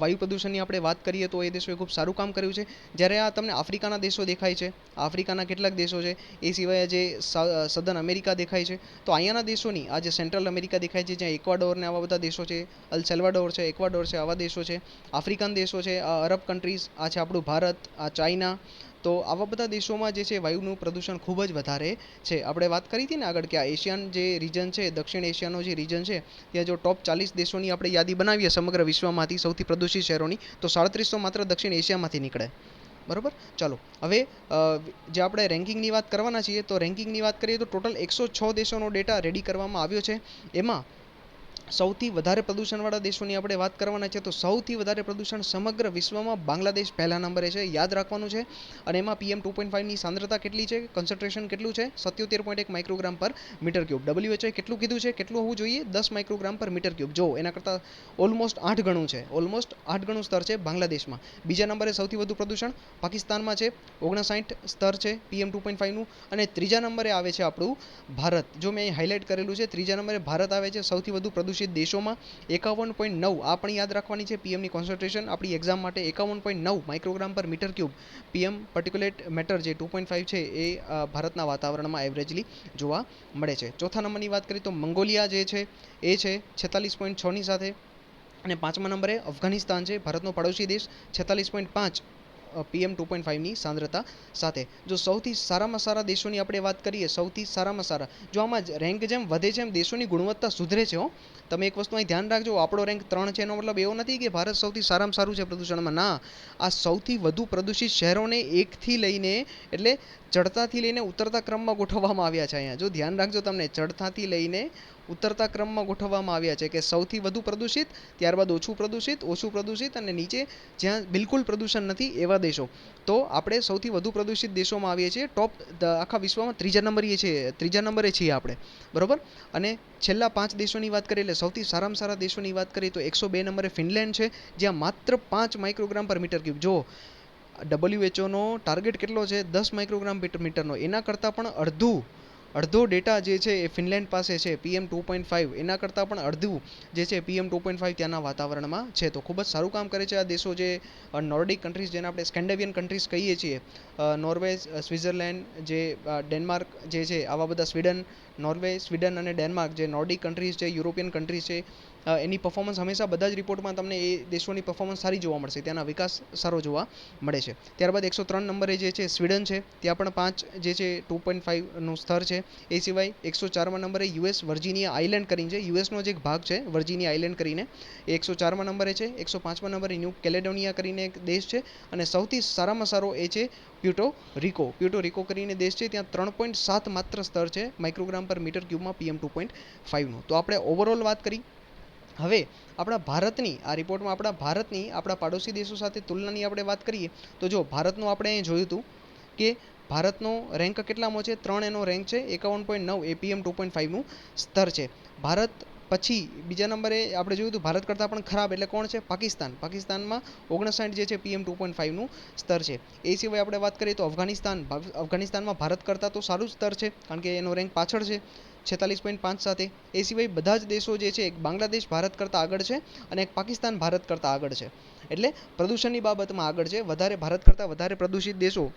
વાયુ પ્રદૂષણની આપણે વાત કરીએ તો એ દેશોએ ખૂબ સારું કામ કર્યું છે. જ્યારે આ તમને આફ્રિકાના દેશો દેખાય છે, આફ્રિકાના કેટલાક દેશો છે, એ સિવાય જે સદર્ન અમેરિકા દેખાય છે, તો અહીંયાના દેશોની, આ જે સેન્ટ્રલ અમેરિકા દેખાય છે જ્યાં ઇક્વાડોર ને આવા બધા દેશો છે, અલ સેલ્વાડોર છે, ઇક્વાડોર છે, આવા દેશો છે, આફ્રિકન દેશો છે, આ અરબ કન્ટ્રીઝ, આ છે આપણું ભારત, આ ચાઇના. તો આવા બધા દેશોમાં જે છે વાયુનું પ્રદૂષણ ખૂબ જ વધારે છે. આપણે વાત કરી હતી ને આગળ કે આ એશિયન જે રીજન છે, દક્ષિણ એશિયાનો જે રીજન છે, ત્યાં જો ટોપ 40 દેશોની આપણે યાદી બનાવીએ સમગ્ર વિશ્વમાંથી સૌથી પ્રદૂષિત શહેરોની, તો 37 તો માત્ર દક્ષિણ એશિયામાંથી નીકળે, બરોબર. ચાલો હવે જે આપણે રેન્કિંગની વાત કરવાના છીએ, તો રેન્કિંગની વાત કરીએ તો ટોટલ 106 દેશોનો ડેટા રેડી કરવામાં આવ્યો છે. એમાં સૌથી વધારે પ્રદૂષણવાળા દેશોની આપણે વાત કરવાના છે, તો સૌથી વધારે પ્રદૂષણ સમગ્ર વિશ્વમાં બાંગ્લાદેશ પહેલા નંબરે છે, યાદ રાખવાનું છે. અને એમાં PM2.5ની સાંદ્રતા કેટલી છે, કન્સન્ટ્રેશન કેટલું છે, 77.1 માઇક્રોગ્રામ પર મીટર ક્યુબ. WHO કેટલું કીધું છે, કેટલું હોવું જોઈએ, 10 માઇક્રોગ્રામ પર મીટર ક્યુબ. જો એના કરતાં ઓલમોસ્ટ 8 ગણું છે, ઓલમોસ્ટ 8 ગણું સ્તર છે બાંગ્લાદેશમાં. બીજા નંબરે સૌથી વધુ પ્રદૂષણ પાકિસ્તાનમાં છે, 59 સ્તર છે PM2.5નું. અને ત્રીજા નંબરે આવે છે આપણું ભારત. જો મેં અહીં હાઇલાઇટ કરેલું છે, ત્રીજા નંબરે ભારત આવે છે સૌથી વધુ પ્રદૂષિત દેશોમાં. 51.9 આ પણ યાદ રાખવાની છે પીએમની કોન્સન્ટ્રેશન આપણી એક્ઝામ માટે. 51.9 માઇક્રોગ્રામ પર મીટર ક્યુબ પીએમ પર્ટિક્યુલેટ મેટર જે 2.5 છે એ ભારતના વાતાવરણમાં એવરેજલી જોવા મળે છે. ચોથા નંબરની વાત કરીએ તો મંગોલિયા જે છે એ છે 46.6ની સાથે. અને પાંચમા નંબરે અફઘાનિસ્તાન છે, ભારતનો પડોશી દેશ, 46.5 PM2.5ની સાંદ્રતા સાથે. જો સૌથી સારામાં સારા દેશોની આપણે વાત કરીએ, સૌથી સારામાં સારા, જો આમાં રેન્ક જેમ વધે છે એમ દેશોની ગુણવત્તા સુધરે છે. તમે એક વસ્તુ અહીં ધ્યાન રાખજો, આપણો રેન્ક 3 છે એનો મતલબ એવો નથી કે ભારત સૌથી સારામાં સારું છે પ્રદૂષણમાં. ના, આ સૌથી વધુ પ્રદૂષિત શહેરોને એકથી લઈને, એટલે ચડતાથી લઈને ઉતરતા ક્રમમાં ગોઠવવામાં આવ્યા છે. અહીંયા જો ધ્યાન રાખજો, તમને ચડતાથી લઈને ઉતરતા ક્રમમાં ગોઠવવામાં આવ્યા છે કે સૌથી વધુ પ્રદૂષિત, ત્યારબાદ ઓછું પ્રદૂષિત અને નીચે જ્યાં બિલકુલ પ્રદૂષણ નથી એવા દેશો. તો આપણે સૌથી વધુ પ્રદૂષિત દેશોમાં આવીએ છીએ, ટોપ આખા વિશ્વમાં ત્રીજા નંબરે છીએ આપણે, બરોબર. અને છેલ્લા 5 દેશોની વાત કરીએ, એટલે સૌથી સારામાં સારા દેશોની વાત કરીએ તો 102 નંબરે ફિનલેન્ડ છે, જ્યાં માત્ર 5 માઇક્રોગ્રામ પર મીટર ક્યુબ. જો WHOનો ટાર્ગેટ કેટલો છે, 10 માઇક્રોગ્રામ મીટરનો, એના કરતાં પણ અડધો ડેટા જે છે એ ફિનલેન્ડ પાસે છે PM2.5, એના કરતાં પણ અડધું જે છે PM2.5 ત્યાંના વાતાવરણમાં છે. તો ખૂબ જ સારું કામ કરે છે આ દેશો, જે નોર્ડિક કન્ટ્રીઝ, જેને આપણે સ્કેન્ડિનેવિયન કન્ટ્રીઝ કહીએ છીએ, નોર્વે, સ્વિટ્ઝરલેન્ડ, જે ડેનમાર્ક જે છે, આવા બધા સ્વીડન, નોર્વે, સ્વીડન અને ડેનમાર્ક જે નોર્ડિક કન્ટ્રીઝ છે, યુરોપિયન કન્ટ્રીઝ છે, એની પરફોર્મન્સ હંમેશા બધા જ રિપોર્ટમાં તમને એ દેશોની પરફોર્મન્સ સારી જોવા મળશે, ત્યાંના વિકાસ સારો જોવા મળે છે. ત્યારબાદ 103 નંબરે જે છે સ્વીડન છે, ત્યાં પણ 5 જે છે 2.5નું સ્તર છે. એ સિવાય 104મા નંબરે યુએસ વર્જિનિયા આઇલેન્ડ કરીને છે, યુએસનો જ એક ભાગ છે વર્જિનિયા આઇલેન્ડ કરીને, એ 104મા નંબરે છે. 105મા નંબરે ન્યૂ કેલેડોનિયા કરીને એક દેશ છે. અને સૌથી સારામાં સારો એ છે પ્યુર્ટો રિકો કરીને દેશ છે, ત્યાં 3.7 માત્ર સ્તર છે માઇક્રોગ્રામ પર મીટર ક્યુબમાં PM2.5નું. તો આપણે ઓવરઓલ વાત કરી. હવે આપણા ભારતની આ રિપોર્ટમાં આપણા પાડોશી દેશો સાથે તુલનાની આપણે વાત કરીએ તો જો ભારતનું આપણે અહીં જોયું હતું કે ભારતનો રેન્ક કેટલામો છે, 3 એનો રેન્ક છે, 51.9 એ PM2.5નું સ્તર છે. ભારત પછી બીજા નંબરે આપણે જોયું હતું ભારત કરતાં પણ ખરાબ એટલે કોણ છે, પાકિસ્તાનમાં 59 જે છે PM2.5નું સ્તર છે. એ સિવાય આપણે વાત કરીએ તો અફઘાનિસ્તાનમાં ભારત કરતાં તો સારું સ્તર છે, કારણ કે એનો રેન્ક પાછળ છે 46.5 સાથે. એ સિવાય બધા જ દેશો જે છે, એક બાંગ્લાદેશ ભારત કરતાં આગળ છે અને એક પાકિસ્તાન ભારત કરતાં આગળ છે. એટલે પ્રદૂષણની બાબતમાં આગળ છે, ભારત કરતાં વધારે પ્રદૂષિત દેશો.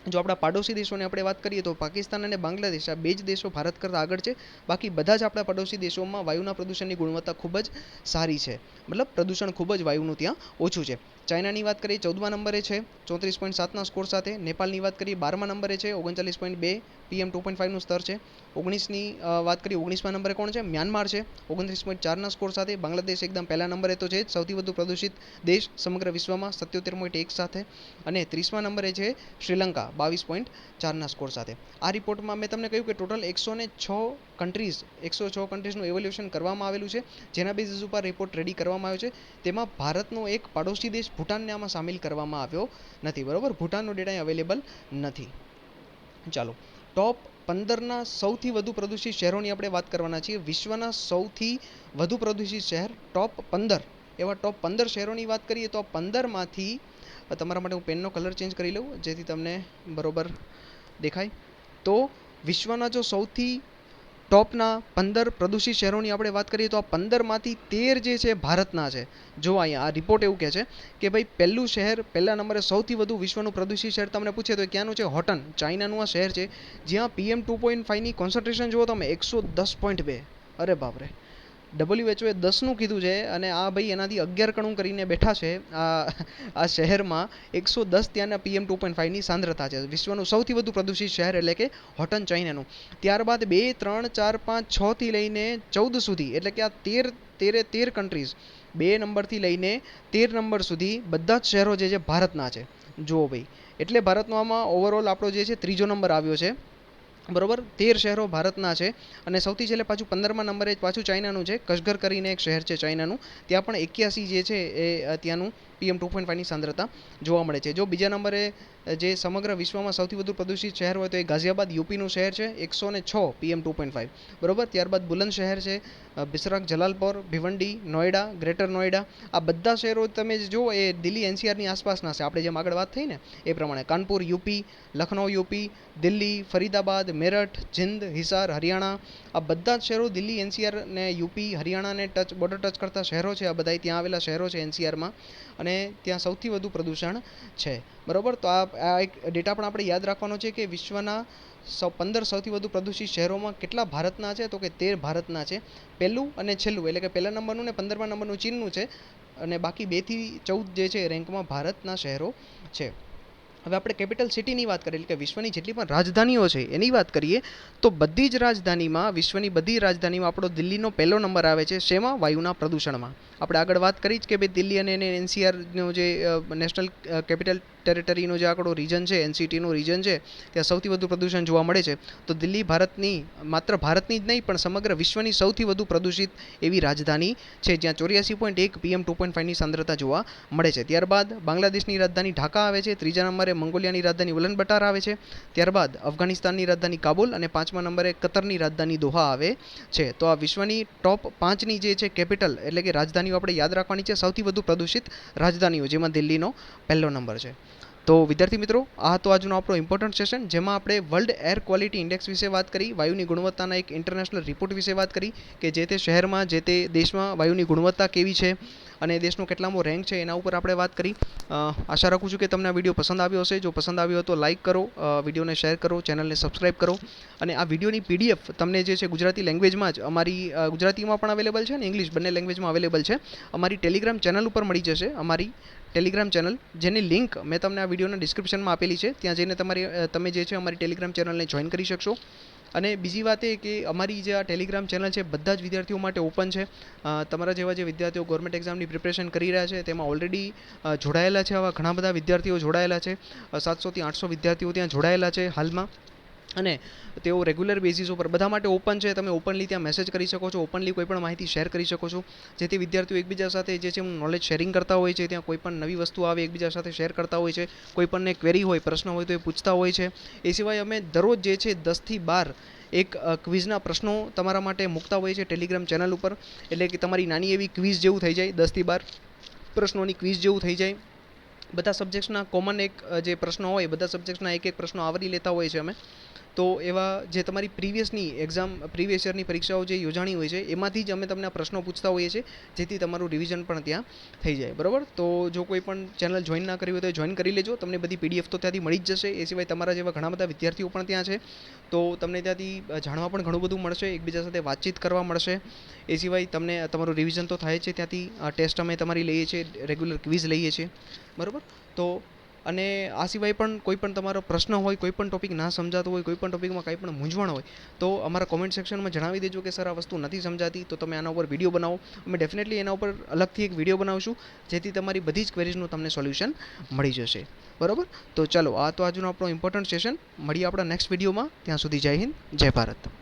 જો આપણા પાડોશી દેશોની આપણે વાત કરીએ તો પાકિસ્તાન અને બાંગ્લાદેશ, આ બે જ દેશો ભારત કરતાં આગળ છે. બાકી બધા જ આપણા પડોશી દેશોમાં વાયુના પ્રદૂષણની ગુણવત્તા ખૂબ જ સારી છે, મતલબ પ્રદૂષણ ખૂબ જ વાયુનું ત્યાં ઓછું છે. ચાઇનાની વાત કરીએ 14મા નંબરે છે 34.7ના સ્કોર સાથે. નેપાળની વાત કરીએ 12મા નંબરે છે 39.2 PM 2.5નું સ્તર છે. 19ની વાત કરીએ 19મા નંબરે કોણ છે? મ્યાનમાર છે 29.4ના સ્કોર સાથે. બાંગ્લાદેશ એકદમ પહેલા નંબરે તો છે જ, સૌથી વધુ પ્રદૂષિત દેશ સમગ્ર વિશ્વમાં 77.1 સાથે. અને 30મા નંબરે છે શ્રીલંકા 22.4ના સ્કોર સાથે. આ રિપોર્ટમાં મેં તમને કહ્યું કે ટોટલ 106 કન્ટ્રીઝનું એવોલ્યુશન કરવામાં આવેલું છે, જેના બેઝિસ ઉપર રિપોર્ટ રેડી કરવામાં આવ્યો છે. તેમાં ભારતનો એક પાડોશી દેશ ભૂટાનને આમાં સામેલ કરવામાં આવ્યો નથી. બરોબર, ભૂટાનનો ડેટા અહીં અવેલેબલ નથી. ચાલો, ટોપ 15ના સૌથી વધુ પ્રદૂષિત શહેરોની આપણે વાત કરવાના છીએ. વિશ્વના સૌથી વધુ પ્રદૂષિત શહેર ટોપ 15, એવા ટોપ 15 શહેરોની વાત કરીએ તો 15માંથી તમારા માટે હું પેનનો કલર ચેન્જ કરી લઉં જેથી તમને બરોબર દેખાય. તો વિશ્વના જો સૌથી ટોપના 15 પ્રદૂષિત શહેરોની આપણે વાત કરીએ તો આ 15માંથી 13 જે છે ભારતના છે. જો અહીંયા આ રિપોર્ટ એવું કહે છે કે ભાઈ પહેલું શહેર, પહેલા નંબરે સૌથી વધુ વિશ્વનું પ્રદૂષિત શહેર તમને પૂછે તો ક્યાંનું છે? હોટન, ચાઇનાનું આ શહેર છે, જ્યાં PM 2.5ની કોન્સન્ટ્રેશન જુઓ તમે 110.2. અરે બાપરે, WHO એ 10નું કીધું છે અને આ ભાઈ એનાથી 11 ગણું કરીને બેઠા છે. આ શહેરમાં 110 ત્યાંના PM 2.5ની સાંદ્રતા છે. વિશ્વનું સૌથી વધુ પ્રદૂષિત શહેર એટલે કે હોટન, ચાઇનાનું. ત્યારબાદ 2, 3, 4, 5, 6 થી લઈને 14 સુધી, એટલે કે આ 13 કન્ટ્રીઝ 2 નંબરથી લઈને 13 નંબર સુધી બધા જ શહેરો જે છે ભારતના છે. જુઓ ભાઈ, એટલે ભારતનો આમાં ઓવરઓલ આપણો જે છે ત્રીજો નંબર આવ્યો છે. બરોબર, 13 શહેરો ભારતના છે. અને સૌથી છેલ્લે પાછું 15મા નંબરે પાછું ચાઇનાનું છે. કશગર કરીને એક શહેર છે ચાઇનાનું, ત્યાં પણ 81 જે છે એ ત્યાંનું PM 2.5ની સાંદ્રતા જોવા મળે છે. જો બીજા નંબરે જે સમગ્ર વિશ્વમાં સૌથી વધુ પ્રદૂષિત શહેર હોય તો એ ગાઝિયાબાદ યુપીનું શહેર છે, 106 PM 2.5. બરોબર, ત્યારબાદ બુલંદ શહેર છે, બિસરાક, જલાલપોર, ભિવંડી, નોઈડા, ગ્રેટર નોઈડા. આ બધા શહેરો તમે જુઓ એ દિલ્હી NCRની આસપાસના છે. આપણે જેમ આગળ વાત થઈ ને એ પ્રમાણે કાનપુર યુપી, લખનઉ યુપી, દિલ્હી, ફરીદાબાદ, મેરઠ, જિંદ, હિસાર, હરિયાણા, આ બધા જ શહેરો દિલ્હી, NCR ને યુપી, હરિયાણાને બોર્ડર ટચ કરતા શહેરો છે. આ બધા ત્યાં આવેલા શહેરો છે NCRમાં, અને ત્યાં સૌથી વધુ પ્રદૂષણ છે. બરોબર, તો આ એક ડેટા પણ આપણે યાદ રાખવાનો છે કે વિશ્વના 15 સૌથી વધુ પ્રદૂષિત શહેરોમાં કેટલા ભારતના છે? તો કે 13 ભારતના છે. પહેલું અને છેલ્લું એટલે કે પહેલા નંબરનું ને 15મા નંબરનું ચીનનું છે, અને બાકી 2 થી 14 જે છે રેન્કમાં ભારતના શહેરો છે. હવે આપણે કેપિટલ સિટીની વાત કરીએ, એટલે કે વિશ્વની જેટલી પણ રાજધાનીઓ છે એની વાત કરીએ તો બધી જ રાજધાનીમાં, વિશ્વની બધી રાજધાનીમાં આપણો દિલ્હીનો પહેલો નંબર આવે છે. શેમાં? વાયુના પ્રદૂષણમાં. આપણે આગળ વાત કરી જ કે ભાઈ દિલ્હી અને NCRનો જે નેશનલ કેપિટલ ટેરેટરીનો જે આપણો રીજન છે, NCTનું રીજન છે, ત્યાં સૌથી વધુ પ્રદૂષણ જોવા મળે છે. તો દિલ્હી ભારતની, માત્ર ભારતની જ નહીં પણ સમગ્ર વિશ્વની સૌથી વધુ પ્રદૂષિત એવી રાજધાની છે, જ્યાં 84.1 PM 2.5ની સાંદ્રતા જોવા મળે છે. ત્યારબાદ બાંગ્લાદેશની રાજધાની ઢાકા આવે છે. ત્રીજા નંબરે મંગોલિયાની રાજધાની ઉલનબટાર આવે છે. ત્યારબાદ અફઘાનિસ્તાનની રાજધાની કાબુલ, અને 5મા નંબરે કતરની રાજધાની દોહા આવે છે. તો આ વિશ્વની ટોપ 5ની જે છે કેપિટલ એટલે કે રાજધાનીઓ આપણે યાદ રાખવાની છે, સૌથી વધુ પ્રદૂષિત રાજધાનીઓ, જેમાં દિલ્હીનો પહેલો નંબર છે. તો વિદ્યાર્થી મિત્રો, આ હતો આજનો આપણો ઇમ્પોર્ટન્ટ સેશન, જેમાં આપણે વર્લ્ડ એર ક્વોલિટી ઇન્ડેક્સ વિશે વાત કરી, વાયુની ગુણવત્તાના એક ઇન્ટરનેશનલ રિપોર્ટ વિશે વાત કરી કે જે તે શહેરમાં, જે તે દેશમાં વાયુની ગુણવત્તા કેવી છે અને દેશનો કેટલામો રેન્ક છે એના ઉપર આપણે વાત કરી. આશા રાખું છું કે તમને આ વિડીયો પસંદ આવ્યો હશે. જો પસંદ આવ્યો તો લાઇક કરો, વિડીયોને શેર કરો, ચેનલને સબસ્ક્રાઇબ કરો, અને આ વિડીયોની PDF તમને જે છે ગુજરાતી લેંગ્વેજમાં જ, અમારી ગુજરાતીમાં પણ અવેલેબલ છે અને ઇંગ્લિશ બંને લેંગ્વેજમાં અવેલેબલ છે, અમારી ટેલિગ્રામ ચેનલ ઉપર મળી જશે. અમારી ટેલિગ્રામ ચેનલ, જેની લિંક મેં તમને આ વિડીયોના ડિસ્ક્રિપ્શનમાં આપેલી છે, ત્યાં જઈને તમે જે છે અમારી ટેલિગ્રામ ચેનલને જોઈન કરી શકશો. અને બીજી વાત એ કે અમારી જે આ ટેલિગ્રામ ચેનલ છે બધા જ વિદ્યાર્થીઓ માટે ઓપન છે. તમારા જેવા જે વિદ્યાર્થીઓ ગવર્મેન્ટ એક્ઝામની પ્રિપરેશન કરી રહ્યા છે તેમાં ઓલરેડી જોડાયેલા છે, આવા ઘણા બધા વિદ્યાર્થીઓ જોડાયેલા છે. 700 થી 800 વિદ્યાર્થીઓ ત્યાં જોડાયેલા છે હાલમાં, અને તેઓ રેગ્યુલર બેઝિસ ઉપર બધા માટે ઓપન છે. તમે ઓપનલી ત્યાં મેસેજ કરી શકો છો, ઓપનલી કોઈ પણ માહિતી શેર કરી શકો છો, જેથી વિદ્યાર્થીઓ એકબીજા સાથે જે છે નોલેજ શેરિંગ કરતા હોય છે. ત્યાં કોઈ પણ નવી વસ્તુ આવે એકબીજા સાથે શેર કરતા હોય છે, કોઈ પણને ક્વેરી હોય, પ્રશ્ન હોય તો એ પૂછતા હોય છે. એ સિવાય અમે દરરોજ જે છે 10 થી 12 એક ક્વિઝના પ્રશ્નો તમારા માટે મૂકતા હોય છે ટેલિગ્રામ ચેનલ ઉપર, એટલે કે તમારી નાની એવી ક્વિઝ જેવું થઈ જાય, 10 થી 12 પ્રશ્નોની ક્વિઝ જેવું થઈ જાય. બધા સબ્જેક્ટ્સના કોમન એક જે પ્રશ્નો હોય, બધા સબ્જેક્ટ્સના એક પ્રશ્નો આવરી લેતા હોય છે અમે. તો એવા જે તમારી પ્રીવિયસની એક્ઝામ પ્રીવિયસ યરની પરીક્ષાઓ જે યોજાણી હોય છે એમાંથી જ અમે તમને આ પ્રશ્નો પૂછતા હોઈએ છીએ, જેથી તમારું રિવિઝન પણ ત્યાં થઈ જાય. બરાબર, તો જો કોઈ પણ ચેનલ જોઈન ના કરી હોય તો જોઈન કરી લેજો. તમને બધી PDF તો ત્યાંથી મળી જ જશે. એ સિવાય તમારા જેવા ઘણા બધા વિદ્યાર્થીઓ પણ ત્યાં છે, તો તમને ત્યાંથી જાણવા પણ ઘણું બધું મળશે, એકબીજા સાથે વાતચીત કરવા મળશે. એ સિવાય તમને તમારું રિવિઝન તો થાય છે ત્યાંથી. ટેસ્ટ અમે તમારી લઈએ છીએ, રેગ્યુલર ક્વિઝ લઈએ છીએ. બરાબર, તો અને આ સિવાય પણ કોઈ પણ તમારો પ્રશ્ન હોય, કોઈ પણ ટોપિક ના સમજાતો હોય, કોઈ પણ ટોપિકમાં કંઈ પણ મૂંઝવણ હોય, તો અમારા કોમેન્ટ સેક્શનમાં જણાવી દેજો કે સર આ વસ્તુ નથી સમજાતી, તો તમે આના ઉપર વિડીયો બનાવો. અમે ડેફિનેટલી એના ઉપર અલગથી એક વિડીયો બનાવશું, જેથી તમારી બધી જ ક્વેરીઝનું તમને સોલ્યુશન મળી જશે. બરાબર, તો ચાલો આ તો આજનો આપણો ઇમ્પોર્ટન્ટ સેશન. મળીએ આપણા નેક્સ્ટ વિડીયોમાં. ત્યાં સુધી જય હિન્દ, જય ભારત.